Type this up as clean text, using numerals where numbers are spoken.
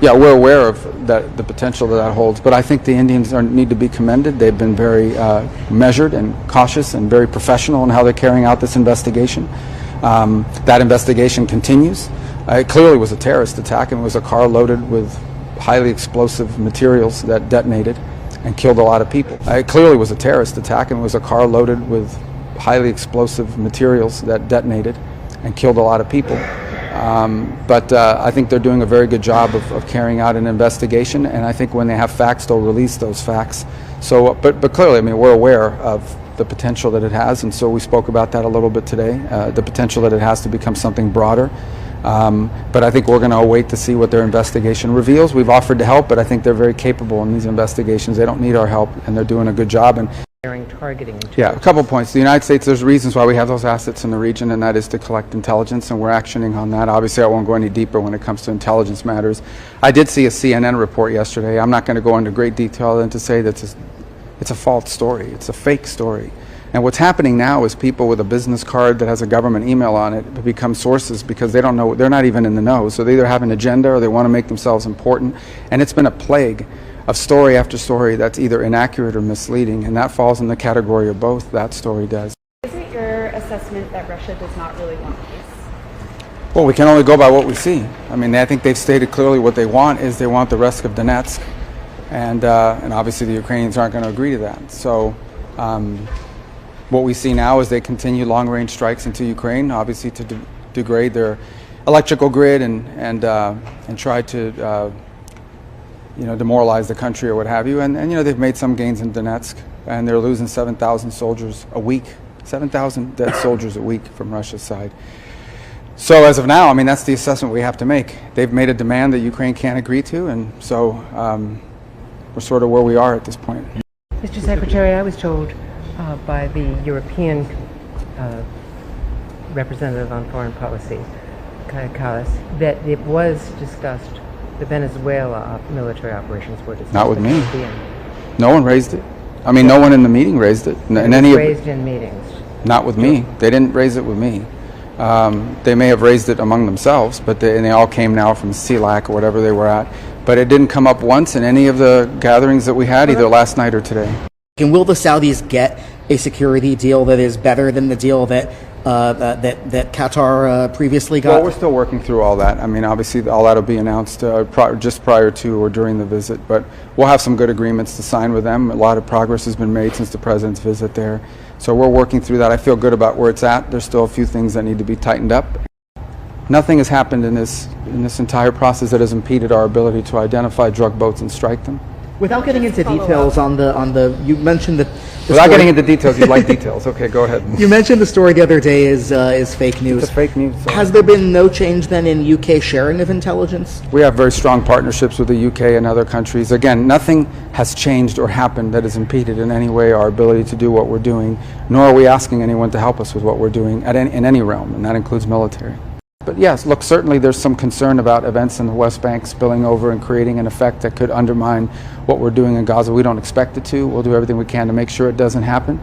Yeah, we're aware of that, the potential that holds, but I think the Indians need to be commended. They've been very measured and cautious and very professional in how they're carrying out this investigation. That investigation continues. It clearly was a terrorist attack, and it was a car loaded with highly explosive materials that detonated and killed a lot of people. It clearly was a terrorist attack, and it was a car loaded with highly explosive materials that detonated and killed a lot of people. But I think they're doing a very good job of carrying out an investigation, and I think when they have facts, they'll release those facts. So, but clearly, I mean, we're aware of the potential that it has, and so we spoke about that a little bit today, the potential that it has to become something broader. But I think we're going to await to see what their investigation reveals. We've offered to help, but I think they're very capable in these investigations. They don't need our help, and they're doing a good job. And targeting. Yeah, a couple points. The United States, there's reasons why we have those assets in the region, and that is to collect intelligence, and we're actioning on that. Obviously, I won't go any deeper when it comes to intelligence matters. I did see a CNN report yesterday. I'm not going to go into great detail than to say that it's a false story. It's a fake story. And what's happening now is people with a business card that has a government email on it become sources because they don't know, they're not even in the know. So they either have an agenda or they want to make themselves important. And it's been a plague of story after story that's either inaccurate or misleading. And that falls in the category of both. That story does. Is it your assessment that Russia does not really want peace? Well, we can only go by what we see. I mean, I think they've stated clearly what they want is they want the rest of Donetsk. And obviously the Ukrainians aren't going to agree to that. So what we see now is they continue long-range strikes into Ukraine, obviously to degrade their electrical grid and try to demoralize the country or what have you. And they've made some gains in Donetsk, and they're losing 7,000 soldiers a week, 7,000 dead soldiers a week from Russia's side. So as of now, I mean, that's the assessment we have to make. They've made a demand that Ukraine can't agree to, and so we're sort of where we are at this point. Mr. Secretary, I was told by the European representative on foreign policy, Kaja Kallas, that it was discussed, the Venezuela military operations were discussed. Not with me. No one raised it. I mean, no one in the meeting raised it. Raised in meetings. Not with me. They didn't raise it with me. They may have raised it among themselves, but they all came now from CELAC or whatever they were at. But it didn't come up once in any of the gatherings that we had, either last night or today. And will the Saudis get a security deal that is better than the deal that Qatar previously got? Well, we're still working through all that. I mean, obviously, all that will be announced just prior to or during the visit. But we'll have some good agreements to sign with them. A lot of progress has been made since the president's visit there. So we're working through that. I feel good about where it's at. There's still a few things that need to be tightened up. Nothing has happened in this entire process that has impeded our ability to identify drug boats and strike them. Without getting into details on the you mentioned that. Without getting into details, you'd like details. Okay, go ahead. You mentioned the story the other day is fake news. It's fake news. Has there been no change then in UK sharing of intelligence? We have very strong partnerships with the UK and other countries. Again, nothing has changed or happened that has impeded in any way our ability to do what we're doing, nor are we asking anyone to help us with what we're doing in any realm, and that includes military. But yes, look, certainly there's some concern about events in the West Bank spilling over and creating an effect that could undermine what we're doing in Gaza. We don't expect it to. We'll do everything we can to make sure it doesn't happen.